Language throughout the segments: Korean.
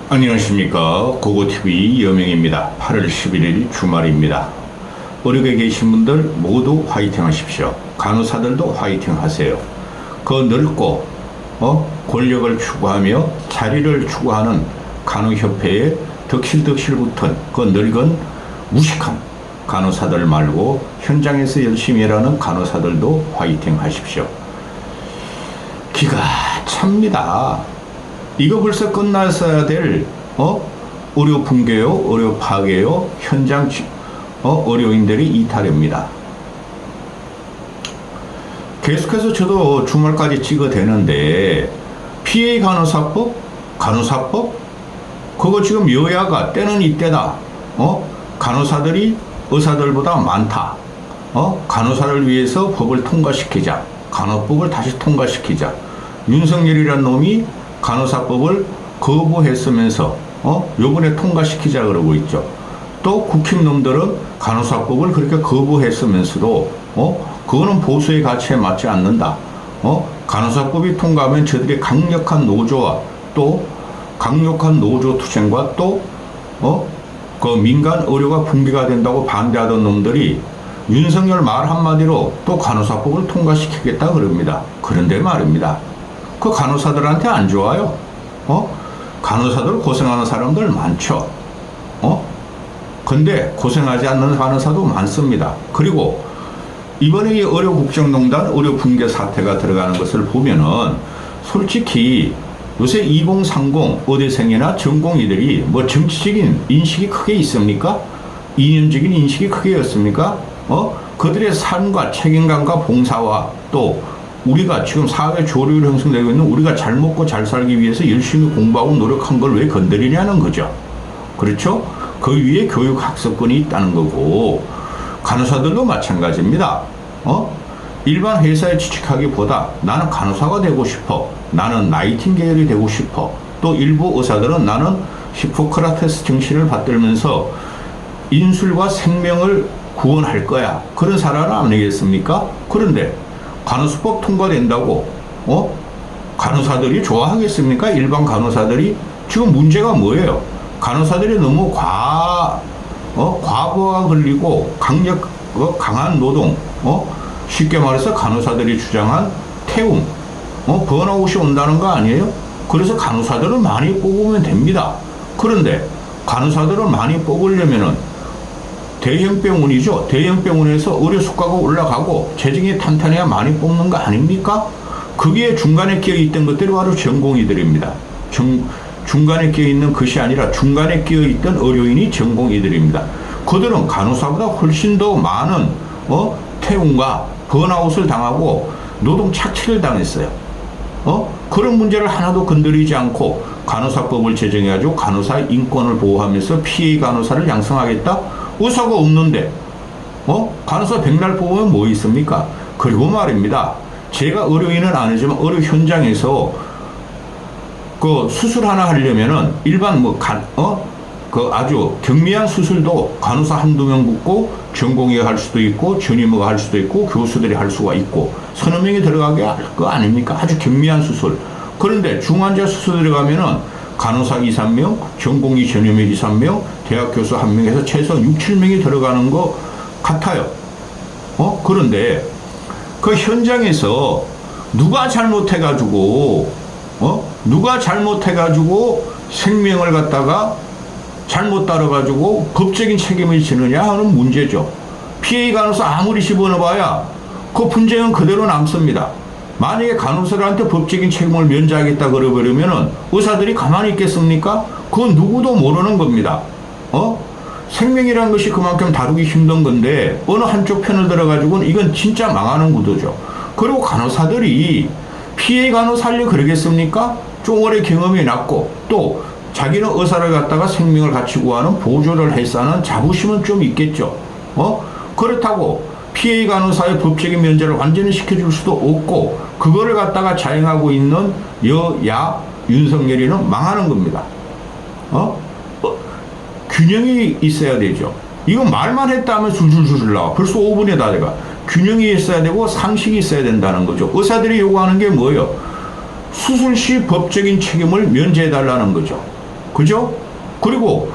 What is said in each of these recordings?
안녕하십니까. 고고TV 여명입니다. 8월 11일 주말입니다. 의료계에 계신 분들 모두 화이팅 하십시오. 간호사들도 화이팅 하세요. 그 늙고 권력을 추구하며 자리를 추구하는 간호협회에 덕실덕실 붙은 그 늙은 무식한 간호사들 말고 현장에서 열심히 일하는 간호사들도 화이팅 하십시오. 기가 찹니다. 이거 벌써 끝났어야 될 의료 붕괴요, 의료 파괴요, 현장 의료인들이 이탈입니다. 계속해서 저도 주말까지 찍어대는데 PA 간호사법 그거 지금 여야가 때는 이때다. 간호사들이 의사들보다 많다. 간호사를 위해서 법을 통과시키자. 간호법을 다시 통과시키자. 윤석열이란 놈이 간호사법을 거부했으면서 요번에 통과시키자 그러고 있죠. 또 국힘놈들은 간호사법을 그렇게 거부했으면서도 그거는 보수의 가치에 맞지 않는다. 간호사법이 통과하면 저들의 강력한 노조와 또 강력한 노조 투쟁과 또 그 민간 의료가 붕괴가 된다고 반대하던 놈들이 윤석열 말 한마디로 또 간호사법을 통과시키겠다 그럽니다. 그런데 말입니다. 그 간호사들한테 안 좋아요. 간호사들 고생하는 사람들 많죠. 근데 고생하지 않는 간호사도 많습니다. 그리고 이번에 이 의료국정농단 의료 붕괴 사태가 들어가는 것을 보면은 솔직히 요새 2030 의대생이나 전공의들이 뭐 정치적인 인식이 크게 있습니까? 이념적인 인식이 크게 있습니까? 그들의 삶과 책임감과 봉사와 또 우리가 지금 사회 조류로 형성되고 있는 우리가 잘 먹고 잘 살기 위해서 열심히 공부하고 노력한 걸 왜 건드리냐는 거죠. 그렇죠? 그 위에 교육 학습권이 있다는 거고 간호사들도 마찬가지입니다. 일반 회사에 취직하기보다 나는 간호사가 되고 싶어. 나는 나이팅게일이 되고 싶어. 또 일부 의사들은 나는 히포크라테스 정신을 받들면서 인술과 생명을 구원할 거야. 그런 사람 아니겠습니까? 그런데 간호사법 통과된다고 간호사들이 좋아하겠습니까? 일반 간호사들이? 지금 문제가 뭐예요? 간호사들이 너무 과부하가 걸리고 강한 노동, 쉽게 말해서 간호사들이 주장한 태움, 번아웃이 온다는 거 아니에요? 그래서 간호사들을 많이 뽑으면 됩니다. 그런데 간호사들을 많이 뽑으려면은 대형 병원이죠. 대형 병원에서 의료 수가가 올라가고 재정이 탄탄해야 많이 뽑는 거 아닙니까? 거기에 중간에 끼어 있던 것들이 바로 전공의들입니다. 중간에 끼어 있는 것이 아니라 중간에 끼어 있던 의료인이 전공의들입니다. 그들은 간호사보다 훨씬 더 많은 태움과 번아웃을 당하고 노동 착취를 당했어요. 그런 문제를 하나도 건드리지 않고 간호사법을 제정해가지고 간호사의 인권을 보호하면서 피해 간호사를 양성하겠다? 의사가 없는데 간호사 백날 뽑으면 뭐 있습니까? 그리고 말입니다. 제가 의료인은 아니지만 의료 현장에서 그 수술 하나 하려면은 일반 그 아주 경미한 수술도 간호사 한두 명 붙고 전공의가 할 수도 있고 전임의가 할 수도 있고 교수들이 할 수가 있고 서너 명이 들어가게 할 거 아닙니까? 아주 경미한 수술. 그런데 중환자 수술 들어가면은 간호사 2, 3명, 전공의 전임의 2, 3명, 대학 교수 1명에서 최소 6, 7명이 들어가는 것 같아요. 그런데 그 현장에서 누가 잘못해가지고 생명을 갖다가 잘못 따라가지고 법적인 책임을 지느냐 하는 문제죠. 피해 간호사 아무리 집어넣어봐야 그 분쟁은 그대로 남습니다. 만약에 간호사들한테 법적인 책임을 면제하겠다 그러버리면은 의사들이 가만히 있겠습니까? 그건 누구도 모르는 겁니다. 생명이라는 것이 그만큼 다루기 힘든 건데 어느 한쪽 편을 들어가지고는 이건 진짜 망하는 구도죠. 그리고 간호사들이 피해 간호사를 그러겠습니까? 좀 오래 경험이 낮고 또 자기는 의사를 갖다가 생명을 같이 구하는 보조를 해서 하는 자부심은 좀 있겠죠. 그렇다고 피해 간호사의 법적인 면제를 완전히 시켜줄 수도 없고 그거를 갖다가 자행하고 있는 여야 윤석열이는 망하는 겁니다. 균형이 있어야 되죠. 이거 말만 했다 하면 줄줄줄 나와. 벌써 5분에 다 돼가. 균형이 있어야 되고 상식이 있어야 된다는 거죠. 의사들이 요구하는 게 뭐예요? 수술 시 법적인 책임을 면제해달라는 거죠. 그죠? 그리고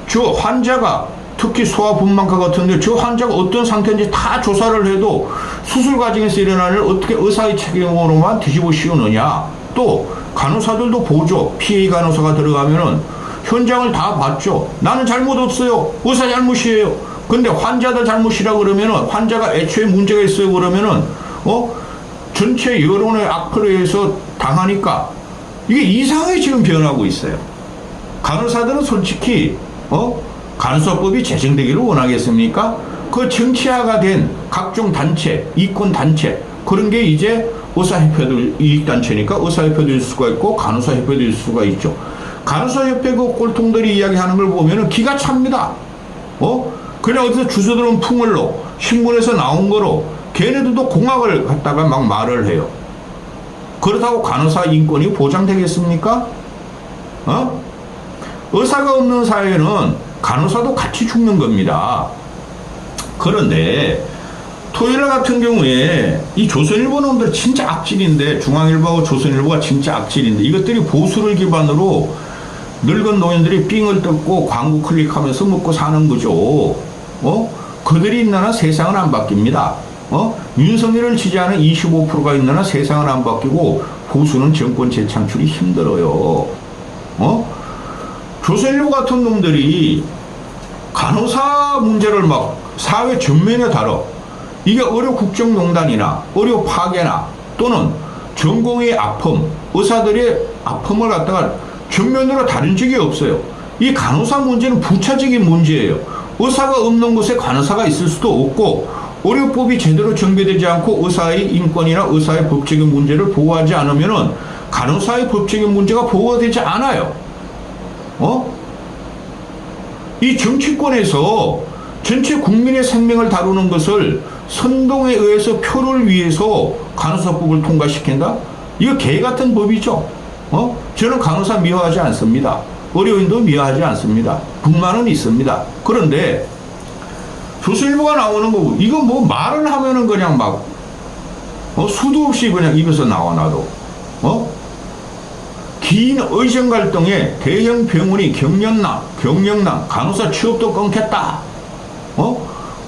저 환자가 특히 소아분만과 같은데 저 환자가 어떤 상태인지 다 조사를 해도 수술 과정에서 일어나는 일 어떻게 의사의 책임으로만 뒤집어 씌우느냐. 또 간호사들도 보죠. PA 간호사가 들어가면은 현장을 다 봤죠. 나는 잘못 없어요. 의사 잘못이에요. 근데 환자들 잘못이라 그러면은 환자가 애초에 문제가 있어요 그러면은 전체 여론의 악플에 의해서 당하니까 이게 이상하게 지금 변하고 있어요. 간호사들은 솔직히 간호사법이 제정되기를 원하겠습니까? 그 정치화가 된 각종 단체, 이권 단체 그런 게 이제 의사협회도 이익단체니까 의사협회도 있을 수가 있고 간호사협회도 있을 수가 있죠. 간호사협회 그 꼴통들이 이야기하는 걸 보면은 기가 찹니다. 그냥 어디서 주워 들어온 풍을로 신문에서 나온 거로 걔네들도 공학을 갖다가 막 말을 해요. 그렇다고 간호사 인권이 보장되겠습니까? 의사가 없는 사회는 간호사도 같이 죽는 겁니다. 그런데 토요일 같은 경우에 이 조선일보 놈들 진짜 악질인데 중앙일보하고 조선일보가 진짜 악질인데 이것들이 보수를 기반으로 늙은 노인들이 삥을 뜯고 광고 클릭하면서 먹고 사는 거죠. 그들이 있는 한 세상은 안 바뀝니다. 윤석열을 지지하는 25%가 있는 한 세상은 안 바뀌고 보수는 정권 재창출이 힘들어요. 조선일보 같은 놈들이 간호사 문제를 막 사회 전면에 다뤄. 이게 의료 국정농단이나 의료 파괴나 또는 전공의 아픔, 의사들의 아픔을 갖다가 전면으로 다룬 적이 없어요. 이 간호사 문제는 부차적인 문제예요. 의사가 없는 곳에 간호사가 있을 수도 없고 의료법이 제대로 정비되지 않고 의사의 인권이나 의사의 법적인 문제를 보호하지 않으면은 간호사의 법적인 문제가 보호가 되지 않아요. 이 정치권에서 전체 국민의 생명을 다루는 것을 선동에 의해서 표를 위해서 간호사법을 통과시킨다? 이거 개 같은 법이죠. 저는 간호사 미워하지 않습니다. 의료인도 미워하지 않습니다. 불만은 있습니다. 그런데 조선일보가 나오는 거고 이거 뭐 말을 하면은 그냥 막 수도 없이 그냥 입에서 나와놔도 긴 의정 갈등에 대형 병원이 경영난 간호사 취업도 끊겠다.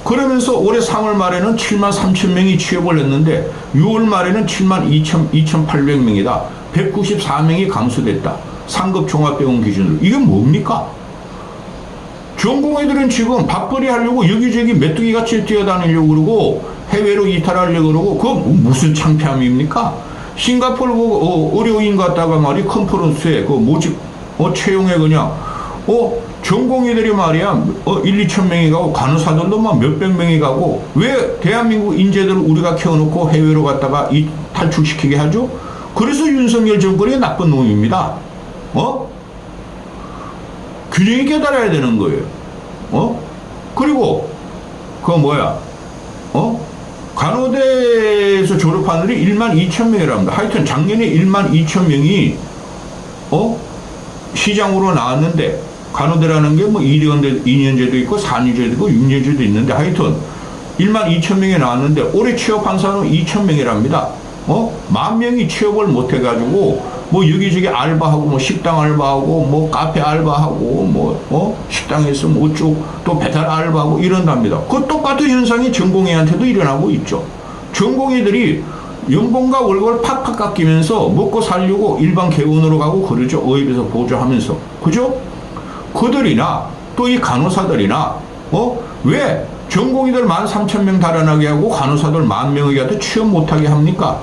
그러면서 올해 3월 말에는 7만 3천 명이 취업을 했는데 6월 말에는 7만 2,800명이다. 194명이 감소됐다. 상급 종합병원 기준으로. 이게 뭡니까? 전공의들은 지금 밥벌이 하려고 여기저기 메뚜기같이 뛰어다니려고 그러고 해외로 이탈하려고 그러고 그거 무슨 창피함입니까? 싱가포르 의료인 갔다가 말이 컨퍼런스에 그 모집 채용에 그냥 전공의들이 말이야 1, 2천 명이 가고 간호사들도 막 몇백 명이 가고 왜 대한민국 인재들을 우리가 키워놓고 해외로 갔다가 탈출시키게 하죠? 그래서 윤석열 정권이 나쁜 놈입니다. 균형 있게 달아야 되는 거예요. 그리고 간호대에서 졸업한 애들이 1만 2천 명이랍니다. 하여튼 작년에 1만 2천 명이 시장으로 나왔는데 간호대라는 게 뭐 2년제도 있고 4년제도 있고 6년제도 있는데 하여튼 1만 2천 명이 나왔는데 올해 취업한 사람은 2천 명이랍니다. 10,000명이 취업을 못 해가지고 뭐 여기저기 알바하고 뭐 식당 알바하고 뭐 카페 알바하고 뭐 식당에서 뭐 어쩌고 또 배달 알바하고 이런답니다. 그 똑같은 현상이 전공의한테도 일어나고 있죠. 전공의들이 연봉과 월급을 팍팍 깎이면서 먹고 살려고 일반 개원으로 가고 그러죠. 의협에서 보조하면서. 그죠? 그들이나 또 이 간호사들이나 왜 전공의들 13,000명 달아나게 하고 간호사들 10,000명에게 취업 못하게 합니까?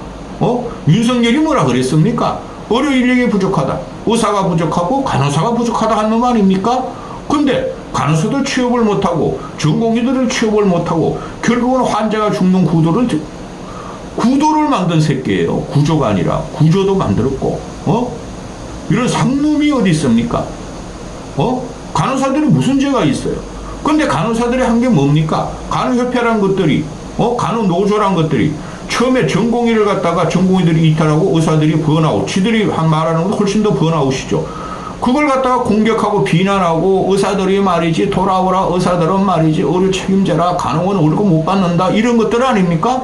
윤석열이 뭐라 그랬습니까? 의료 인력이 부족하다. 의사가 부족하고 간호사가 부족하다 하는 거 아닙니까? 근데 간호사들 취업을 못하고 전공의들을 취업을 못하고 결국은 환자가 죽는 구도를 만든 새끼예요. 구조가 아니라 구조도 만들었고 이런 상놈이 어디 있습니까? 간호사들이 무슨 죄가 있어요? 근데 간호사들이 한 게 뭡니까? 간호협회란 것들이 간호노조란 것들이 처음에 전공의를 갖다가 전공의들이 이탈하고 의사들이 번아웃, 지들이 말하는 것보다 훨씬 더 번아웃이죠. 그걸 갖다가 공격하고 비난하고 의사들이 말이지 돌아오라, 의사들은 말이지 의료 책임져라, 간호원 월급 못 받는다, 이런 것들 아닙니까?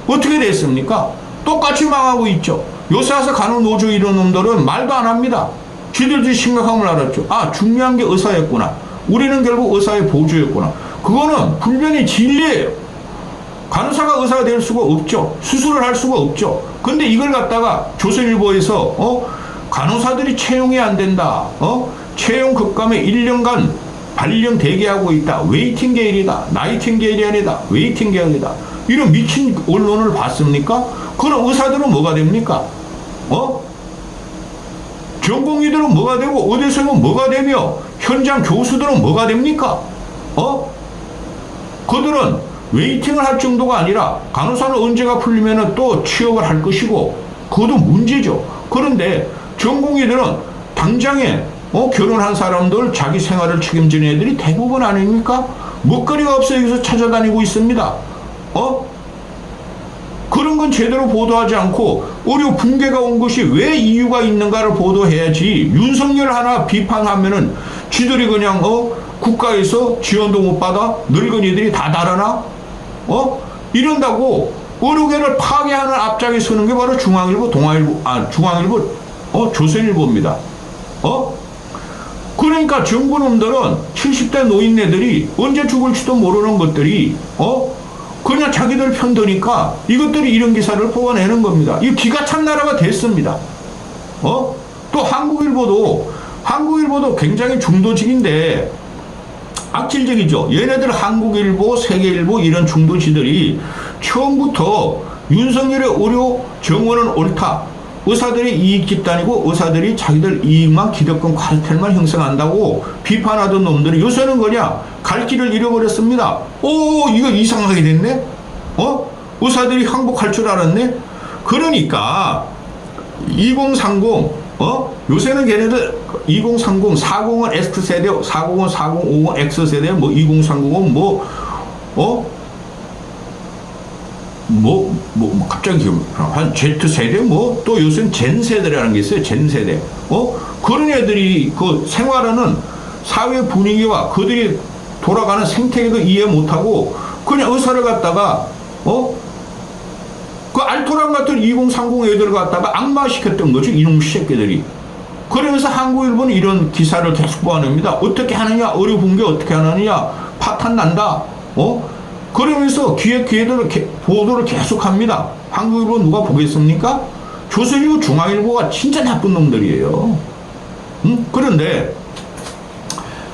어떻게 됐습니까? 똑같이 망하고 있죠. 요새 와서 간호노조 이런 놈들은 말도 안 합니다. 지들도 심각함을 알았죠. 아, 중요한 게 의사였구나. 우리는 결국 의사의 보조였구나. 그거는 불변의 진리예요. 간호사가 의사가 될 수가 없죠. 수술을 할 수가 없죠. 근데 이걸 갖다가 조선일보에서 간호사들이 채용이 안 된다. 채용 급감에 1년간 발령 대기하고 있다. 웨이팅게일이다. 나이팅게일이 아니다. 웨이팅게일이다. 이런 미친 언론을 봤습니까? 그럼 의사들은 뭐가 됩니까? 전공의들은 뭐가 되고 의대생은 뭐가 되며 현장 교수들은 뭐가 됩니까? 그들은 웨이팅을 할 정도가 아니라 간호사는 언제가 풀리면 또 취업을 할 것이고 그것도 문제죠. 그런데 전공의들은 당장에 결혼한 사람들 자기 생활을 책임지는 애들이 대부분 아닙니까? 먹거리가 없어 여기서 찾아다니고 있습니다. 그런 건 제대로 보도하지 않고 의료 붕괴가 온 것이 왜 이유가 있는가를 보도해야지. 윤석열 하나 비판하면은 지들이 그냥 국가에서 지원도 못 받아 늙은이들이 다 달아나 이런다고 의료계를 파괴하는 앞장에 서는 게 바로 중앙일보, 중앙일보, 조선일보입니다. 그러니까 정부놈들은 70대 노인네들이 언제 죽을지도 모르는 것들이 그냥 자기들 편드니까 이것들이 이런 기사를 뽑아내는 겁니다. 이 기가 찬 나라가 됐습니다. 또 한국일보도 굉장히 중도직인데 악질적이죠. 얘네들 한국일보, 세계일보 이런 중도지들이 처음부터 윤석열의 의료 정원은 옳다. 의사들이 이익 집단이고 의사들이 자기들 이익만 기득권 카르텔만 형성한다고 비판하던 놈들이 요새는 그냥 갈 길을 잃어버렸습니다. 이거 이상하게 됐네? 의사들이 항복할 줄 알았네? 그러니까 2030 요새는 걔네들 2030 40은 X세대 40은 4050 X세대 2030은 갑자기 한 Z세대 또 요새는 젠세대라는 게 있어요. 젠세대. 그런 애들이 그 생활하는 사회 분위기와 그들이 돌아가는 생태계도 이해 못하고 그냥 의사를 갖다가 그 알토란 같은 2030 애들을 갖다가 악마시켰던 거죠. 이놈 새끼들이. 그러면서 한국일보는 이런 기사를 계속 보아냅니다. 어떻게 하느냐, 의료 붕괴 어떻게 하느냐, 파탄 난다. 그러면서 기획들을 보도를 계속합니다. 한국일보 누가 보겠습니까? 조선일보, 중앙일보가 진짜 나쁜 놈들이에요. 그런데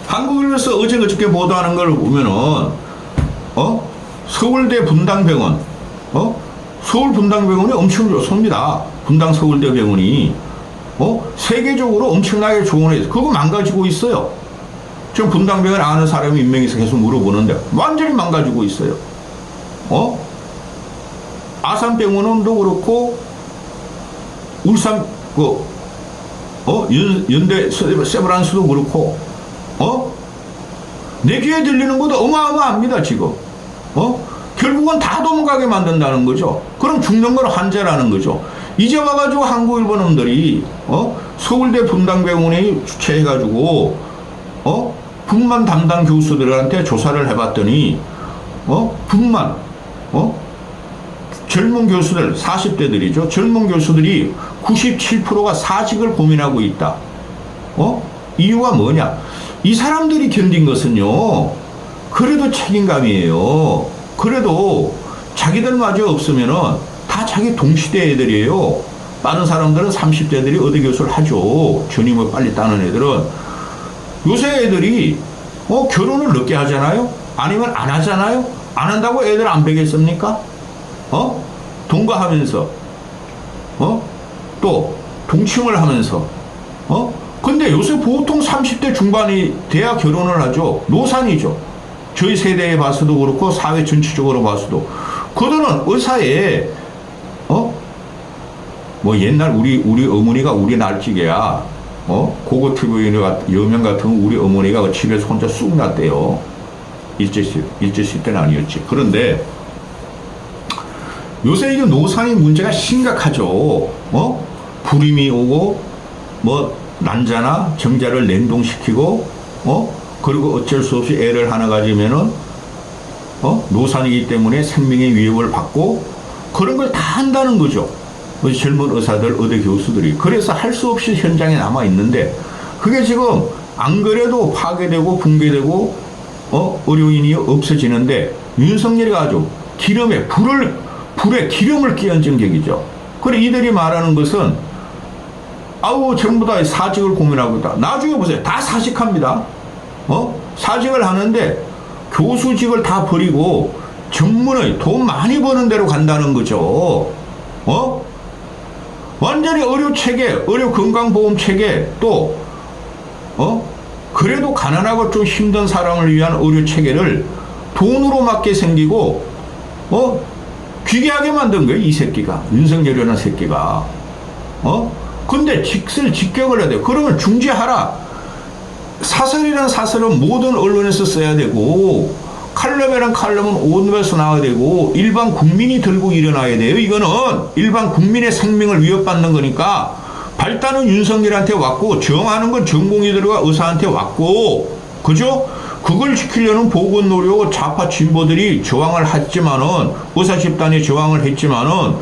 한국일보에서 어제 그저께 보도하는 걸 보면은 서울대 분당병원, 서울 분당병원이 엄청 좋습니다. 분당 서울대 병원이 세계적으로 엄청나게 좋은 애, 그거 망가지고 있어요. 지금 분당병원 아는 사람이 인명에서 계속 물어보는데 완전히 망가지고 있어요. 아산병원도 그렇고 울산 연대 세브란스도 그렇고 내 귀에 들리는 것도 어마어마합니다. 지금 결국은 다 도망가게 만든다는 거죠. 그럼 죽는 건 환자라는 거죠. 이제 와가지고 한국일보 놈들이 서울대 분당병원이 주최해가지고 분만 담당 교수들한테 조사를 해봤더니 분만 젊은 교수들 40대들이죠. 젊은 교수들이 97%가 사직을 고민하고 있다. 이유가 뭐냐? 이 사람들이 견딘 것은요, 그래도 책임감이에요. 그래도 자기들마저 없으면은 다 자기 동시대 애들이에요. 다른 사람들은 30대들이 의대 교수를 하죠. 전임을 빨리 따는 애들은. 요새 애들이 결혼을 늦게 하잖아요. 아니면 안 하잖아요. 안 한다고 애들 안 배겠습니까? 동거하면서 또 동침을 하면서 근데 요새 보통 30대 중반이 돼야 결혼을 하죠. 노산이죠. 저희 세대에 봐서도 그렇고 사회 전체적으로 봐서도. 그들은 의사에 옛날 우리 어머니가 우리 날찌개야 고고 TV 여명 같은 우리 어머니가 집에서 혼자 쑥 났대요. 일제시 때는 아니었지. 그런데 요새 이게 노산의 문제가 심각하죠. 불임이 오고 난자나 정자를 냉동시키고 그리고 어쩔 수 없이 애를 하나 가지면은 노산이기 때문에 생명의 위협을 받고 그런 걸 다 한다는 거죠. 젊은 의사들, 의대 교수들이. 그래서 할 수 없이 현장에 남아 있는데, 그게 지금 안 그래도 파괴되고 붕괴되고 의료인이 없어지는데, 윤석열이 아주 불에 기름을 끼얹은 격이죠. 그래 이들이 말하는 것은 아우 전부 다 사직을 고민하고 있다. 나중에 보세요. 다 사직합니다. 사직을 하는데 교수직을 다 버리고 전문의 돈 많이 버는 데로 간다는 거죠. 완전히 의료 체계, 의료 건강보험 체계 또 그래도 가난하고 좀 힘든 사람을 위한 의료 체계를 돈으로 맞게 생기고 귀하게 만든 거예요. 이 새끼가. 윤석열이라는 새끼가. 근데 직격을 해야 돼요. 그러면 중지하라. 사설이란 사설은 모든 언론에서 써야 되고, 칼럼이란 칼럼은 온갖에서 나와야 되고, 일반 국민이 들고 일어나야 돼요. 이거는 일반 국민의 생명을 위협받는 거니까, 발단은 윤석열한테 왔고, 정하는 건 전공의들과 의사한테 왔고, 그죠? 그걸 지키려는 보건노력 좌파 진보들이 저항을 했지만은, 의사 집단이 저항을 했지만은,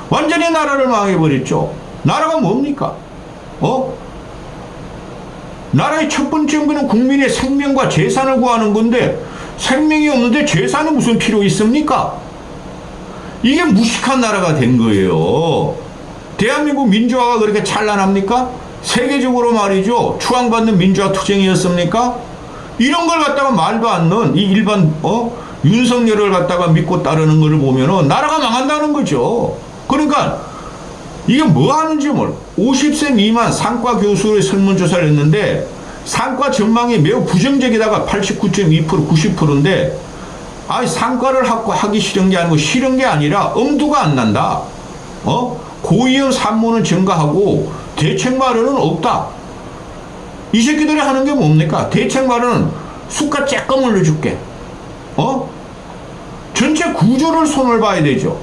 완전히 나라를 망해버렸죠. 나라가 뭡니까? 나라의 첫 번째 은근은 국민의 생명과 재산을 구하는 건데, 생명이 없는데 재산은 무슨 필요 있습니까? 이게 무식한 나라가 된 거예요. 대한민국 민주화가 그렇게 찬란합니까? 세계적으로 말이죠. 추앙받는 민주화 투쟁이었습니까? 이런 걸 갖다가 말도 안 넣은 이 일반 윤석열을 갖다가 믿고 따르는 것을 보면은 나라가 망한다는 거죠. 그러니까 이게 뭐 하는지 50세 미만 상과 교수의 설문조사를 했는데 상과 전망이 매우 부정적이다가 89.2% 90%인데 상과를 하기 싫은 게 아니고 싫은 게 아니라 엄두가 안 난다. 고위험 산모는 증가하고 대책 마련은 없다. 이 새끼들이 하는 게 뭡니까? 대책 마련은 숫가 쬐끔 올려줄게. 전체 구조를 손을 봐야 되죠.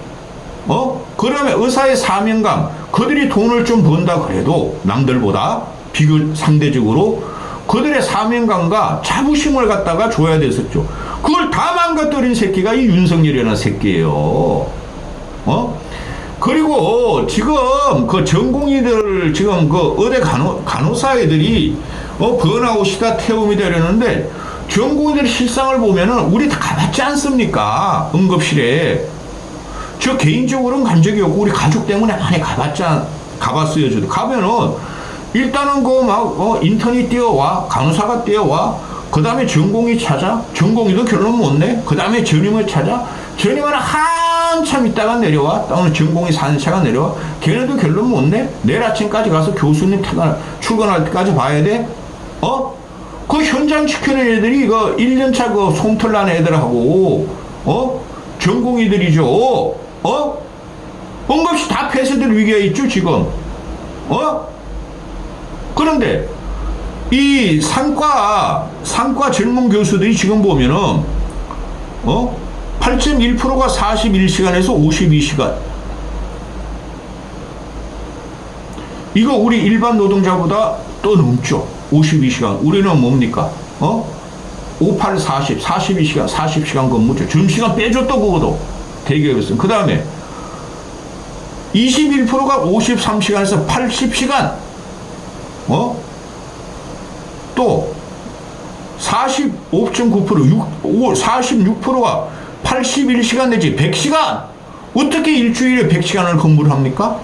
그러면 의사의 사명감, 그들이 돈을 좀 번다 그래도 남들보다 상대적으로 그들의 사명감과 자부심을 갖다가 줘야 됐었죠. 그걸 다 망가뜨린 새끼가 이 윤석열이라는 새끼예요. 그리고 지금 그 전공의들 지금 그 의대 간호사 애들이 번아웃이다 태움이 되려는데 전공의들 실상을 보면은 우리 다 가봤지 않습니까? 응급실에. 저 개인적으로는 간 적이 없고 우리 가족 때문에 많이 가봤어요. 저도 가면은 일단은 인턴이 뛰어와, 간호사가 뛰어와, 그 다음에 전공의 찾아, 전공의도 결론 못 내, 그 다음에 전임을 찾아, 전임은 한참 있다가 내려와, 또는 전공의 사는 차가 내려와, 걔네도 결론 못 내, 내일 아침까지 가서 교수님 출근할 때까지 봐야 돼. 그 현장 지키는 애들이 이거 1년차 그 솜털 난 애들하고 전공의들이죠. 응급실 다 폐쇄될 위기에 있죠 지금. 그런데 이 상과 전문 교수들이 지금 보면은 8.1%가 41시간에서 52시간. 이거 우리 일반 노동자보다 또 넘죠. 52시간. 우리는 뭡니까? 58, 40, 42시간, 40시간 근무죠. 점심시간 빼줬다, 그거도. 대기업에서는. 그 다음에 21%가 53시간에서 80시간. 또 45.9%, 46%가 81시간 내지 100시간. 어떻게 일주일에 100시간을 근무를 합니까?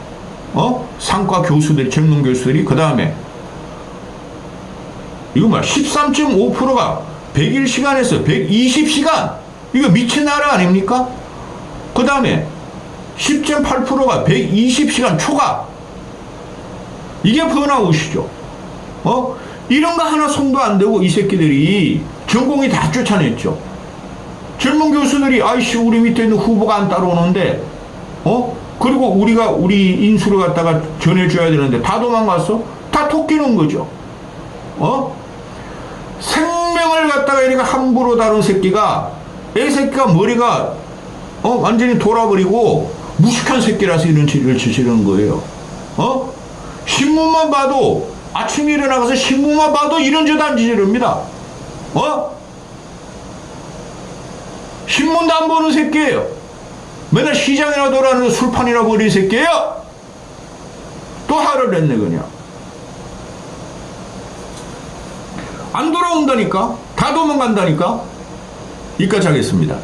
상과 교수들이, 전문 교수들이. 그 다음에 이거 13.5%가 101시간에서 120시간. 이거 미친 나라 아닙니까? 그 다음에 10.8%가 120시간 초과. 이게 번아웃이죠. 이런 거 하나 손도 안 대고 이 새끼들이 전공이 다 쫓아냈죠. 젊은 교수들이 아이씨 우리 밑에 있는 후보가 안 따라오는데 그리고 우리가 우리 인수를 갖다가 전해줘야 되는데 다 도망갔어? 다 토끼는 거죠. 생명을 갖다가 이렇게 함부로 다룬 새끼가 이 새끼가 머리가 완전히 돌아버리고 무식한 새끼라서 이런 짓을 저지르는 거예요. 신문만 봐도 아침에 일어나가서 신문만 봐도 이런 짓 안 저지릅니다. 신문도 안 보는 새끼예요. 맨날 시장이나 돌아다니는 술판이나 버린 새끼예요. 또 화를 냈네 그냥. 안 돌아온다니까. 다 도망간다니까. 여기까지 하겠습니다.